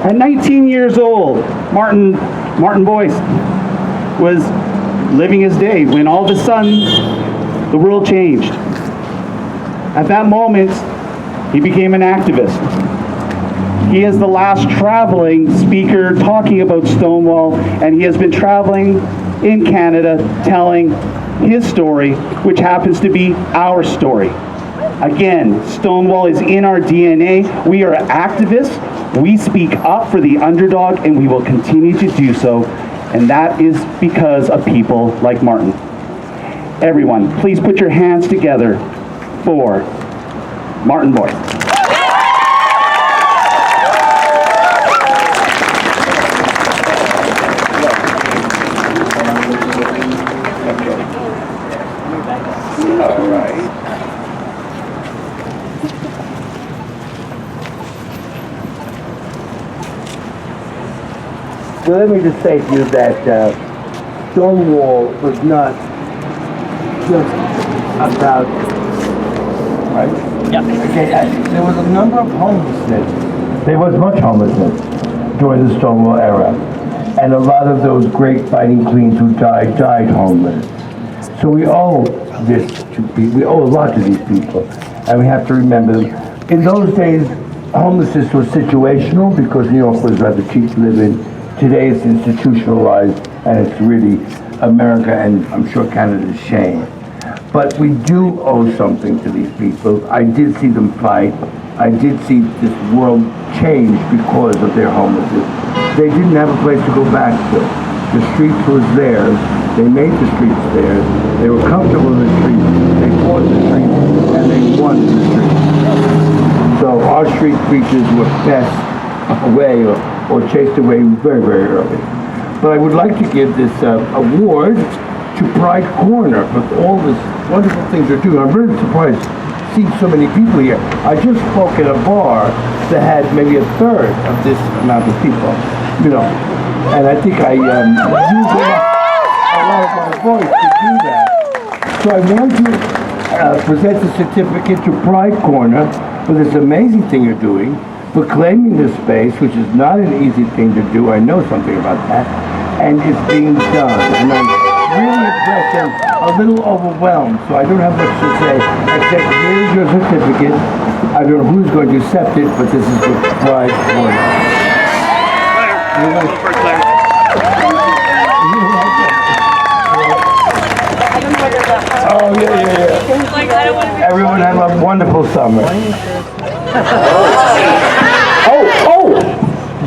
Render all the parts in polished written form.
At 19 years old, Martin Boyce was living his day when all of a sudden the world changed. At that moment, he became an activist. He is the last traveling speaker talking about Stonewall, and he has been traveling in Canada telling his story, which happens to be our story. Again, Stonewall is in our DNA. We are activists. We speak up for the underdog, and we will continue to do so. And that is because of people like Martin. Everyone, please put your hands together for Martin Boyce. All right. So let me just say to you that Stonewall was not just about, right? Yeah. Okay, there was a number of homelessness. There was much homelessness during the Stonewall era. And a lot of those great fighting queens who died homeless. So we owe this to people. We owe a lot to these people. And we have to remember them. In those days, homelessness was situational because New York was rather cheap to live in. Today it's institutionalized, and it's really America and I'm sure Canada's shame. But we do owe something to these people. I did see them fight. I did see this world change because of their homelessness. They didn't have a place to go back to. The streets was theirs. They made the streets theirs. They were comfortable in the streets. They fought the streets, and they won the streets. So our street preachers were best away or chased away very, very early. But I would like to give this award to Pride Corner for all this wonderful things they're doing. I'm really surprised to see so many people here. I just spoke at a bar that had maybe a third of this amount of people, you know. And I think I used a lot of my voice to do that. So I want to present the certificate to Pride Corner for this amazing thing you're doing, for claiming this space, which is not an easy thing to do. I know something about that. And it's being done. And I'm really impressed and a little overwhelmed, so I don't have much to say, except here's your certificate. I don't know who's going to accept it, but this is the Pride Corner. Claire. Oh, yeah. Everyone have a wonderful summer. Oh,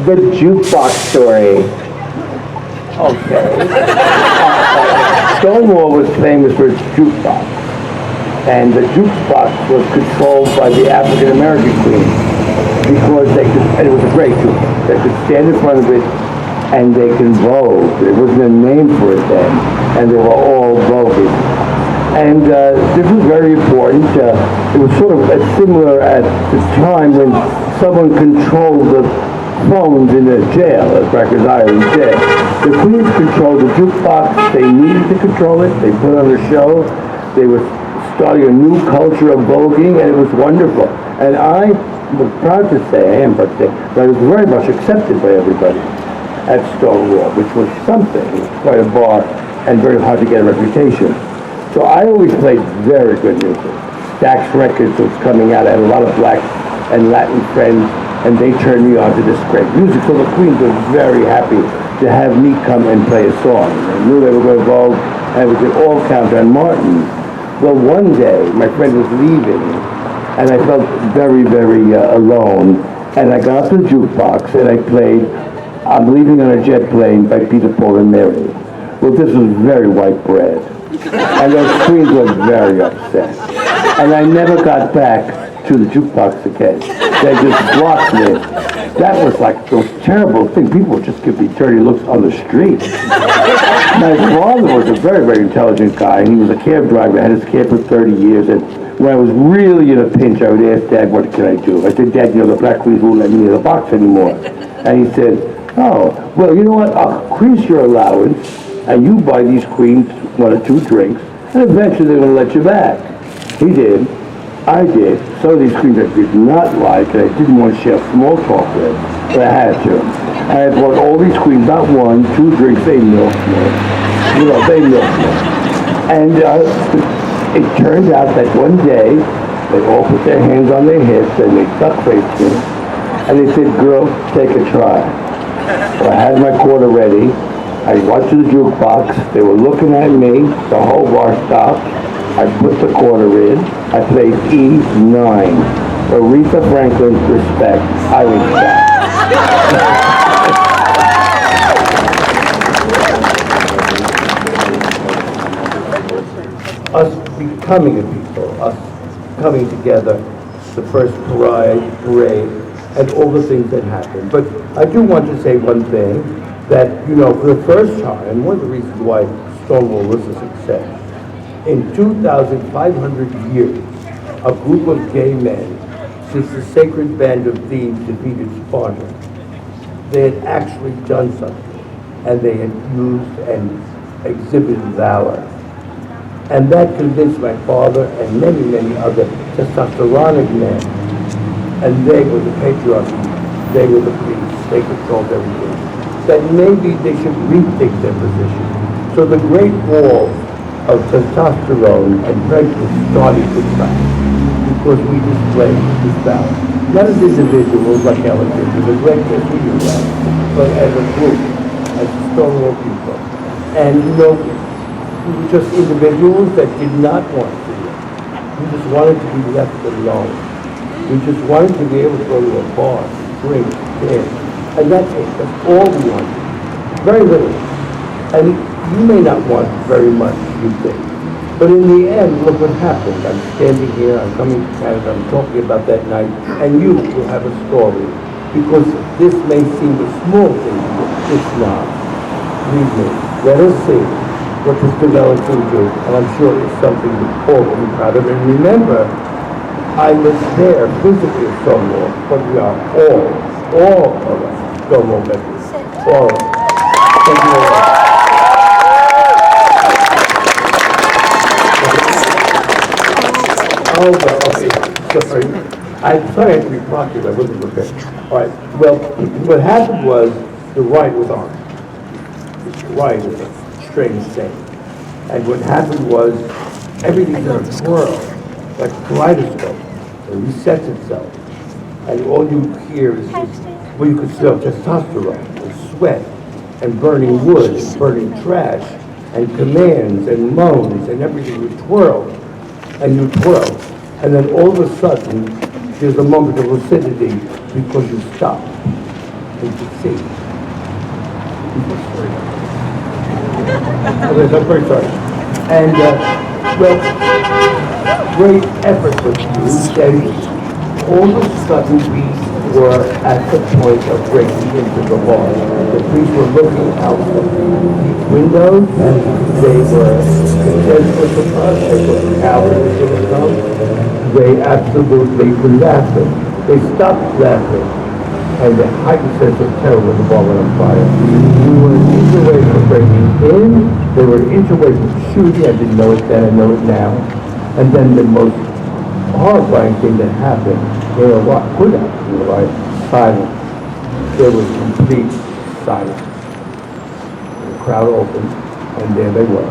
the jukebox story. Okay. Stonewall was famous for its jukebox. And the jukebox was controlled by the African American queen because they could, and it was a great jukebox. They could stand in front of it and they could vogue. There wasn't a name for it then, and they were all voguing. And this was very important. It was sort of similar at the time when someone controlled the phones in a jail, at Rikers Island jail. The queens controlled the jukebox. They needed to control it. They put on a show. They were starting a new culture of voguing, and it was wonderful. And I was proud to say, I am proud to say, that it was very much accepted by everybody at Stonewall, which was something. It was quite a bar and very hard to get a reputation. So I always played very good music. Stax Records was coming out. I had a lot of black and Latin friends, and they turned me on to this great music. So the Queens were very happy to have me come and play a song. They knew they were going to vogue, and we could all count on Martin. Well, one day, my friend was leaving, and I felt very, very alone. And I got up to the jukebox, and I played I'm Leaving on a Jet Plane by Peter, Paul, and Mary. Well, this was very white bread. And those queens were very upset. And I never got back to the jukebox again. They just blocked me. That was like those terrible things. People would just give me dirty looks on the street. My father was a very, very intelligent guy. He was a cab driver. I had his cab for 30 years. And when I was really in a pinch, I would ask Dad, what can I do? I said, Dad, you know, the black queens won't let me in the box anymore. And he said, oh, well, you know what? I'll increase your allowance, and you buy these queens 1 or 2 drinks, and eventually they're going to let you back. He did. I did. Some of these queens I did not like, and I didn't want to share small talk with. but I had to. And I bought all these queens, not one, 2 drinks, they milked me. You know, they milked me. And it turned out that one day, they all put their hands on their hips and they duck-faced me. And they said, girl, take a try. So I had my quarter ready. I went to the jukebox. They were looking at me. The whole bar stopped. I put the quarter in. I played E9. Aretha Franklin's Respect. I was shocked. Us becoming a people, us coming together, the first parade, and all the things that happened. But I do want to say one thing, that, you know, for the first time, one of the reasons why Stonewall was a success, in 2,500 years, a group of gay men, since the sacred band of Thebes defeated Sparta, they had actually done something, and they had used and exhibited valor. And that convinced my father and many, many other testosteronic men. And they were the patriarchy, they were the police, they controlled everything. That maybe they should rethink their position. So the great wall of testosterone and prejudice started to crack because we displayed this balance. Not as individuals like Ellen did, with a great history of that, but as a group, as Stonewall people. And you know, we were just individuals that did not want to do it. We just wanted to be left alone. We just wanted to be able to go to a bar, drink, dance. And that's it. That's all we wanted. Very little. And you may not want very much, you think. But in the end, look what happened. I'm standing here, I'm coming to Canada, I'm talking about that night, and you will have a story. Because this may seem a small thing, it's not. Believe me, let us see what this developing do, and I'm sure it's something we're all will be proud of. And remember, I was there physically at Stonewall, but we are all of us, Stonewall members, all of us. Thank you very much. Oh, well, okay, sorry. I'm sorry I had to be prompted, I wasn't prepared. All right, well, what happened was, the riot was on. The riot was on. Strange thing. And what happened was everything sort of twirled like a kaleidoscope. It resets itself. And all you hear is just, well, you could smell testosterone and sweat and burning wood and burning trash and commands and moans and everything would twirl and you twirl. And then all of a sudden there's a moment of lucidity because you stop and you see. I'm very sorry. And, well, great effort was used, and all of a sudden we were at the point of breaking into the law. The police were looking out of the windows, and they were contemptuous of us, they were cowards of us. They absolutely were laughing. They stopped laughing. And the heightened sense of terror when the ball went on fire. We were an inch away from breaking in, they were an inch away from shooting, I didn't know it then, I know it now. And then the most horrifying thing that happened, you know what could happen, right? Silence. There was complete silence. The crowd opened, and there they were,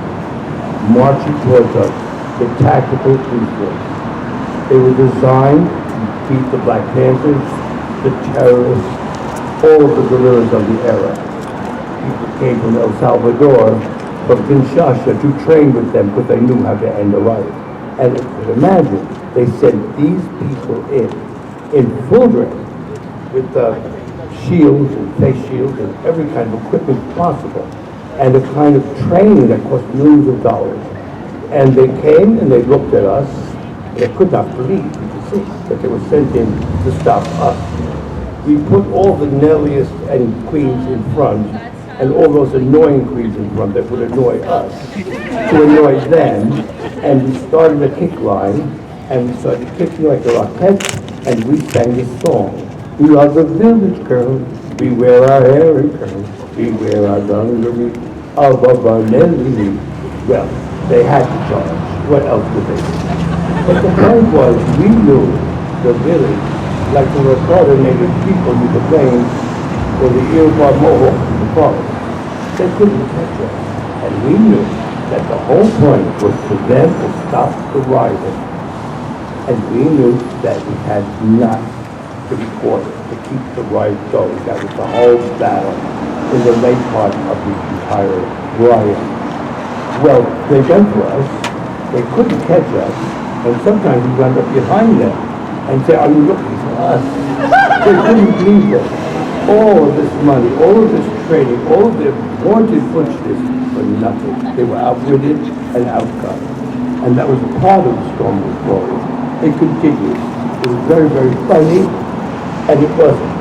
marching towards us, the tactical police force. They were designed to beat the Black Panthers, the terrorists, all of the guerrillas of the era. People came from El Salvador, from Kinshasa, to train with them because they knew how to end the riot. And you can imagine, they sent these people in full dress, with shields and face shields and every kind of equipment possible, and a kind of training that cost millions of dollars. And they came and they looked at us, and they could not believe, you could see, that they were sent in to stop us. We put all the Nelliest and queens in front, and all those annoying queens in front that would annoy us, to annoy them, and we started a kick line, and we started kicking like a rocket, and we sang this song. We are the village girls, we wear our hair in curls, we wear our dungaree above our Nelly. Well, they had to charge. What else could they do? But the point was, we knew the village, like the Ricardo native people knew the plains, or the Iroquois Mohawks in the forest. They couldn't catch us. And we knew that the whole point was for them to stop the rising. And we knew that we had not to be quartered to keep the rise going. That was the whole battle in the late part of the entire riot. Well, they done for us. They couldn't catch us, and sometimes we wound up behind them and say, "Are you looking for us?" They couldn't believe it. All of this money, all of this training, all of their wanted pushes for nothing. They were outwitted and outgunned. And that was part of the Stonewall story. It continues. It was very, very funny, and it wasn't.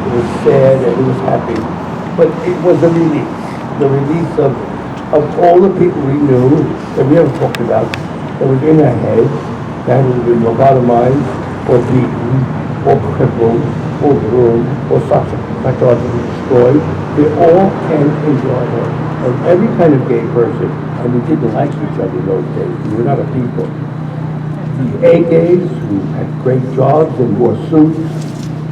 It was sad and it was happy. But it was a release. The release of all the people we knew that we never talked about, that was in our heads, that had been lobotomized, or beaten, or crippled, or ruined, or psychologically destroyed. They all came into our head. And every kind of gay person, and we didn't like each other in those days. We were not a people. The A-gays, who had great jobs and wore suits,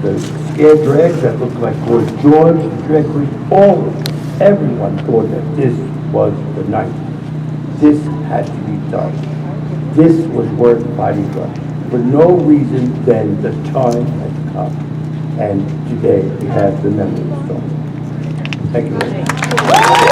the scared drags that looked like Boyce George, the drag queens, everyone thought that this was the night. This had to be done. This was worth fighting for. For no reason then the time had come. And today we have the memory of Stonewall. Thank you.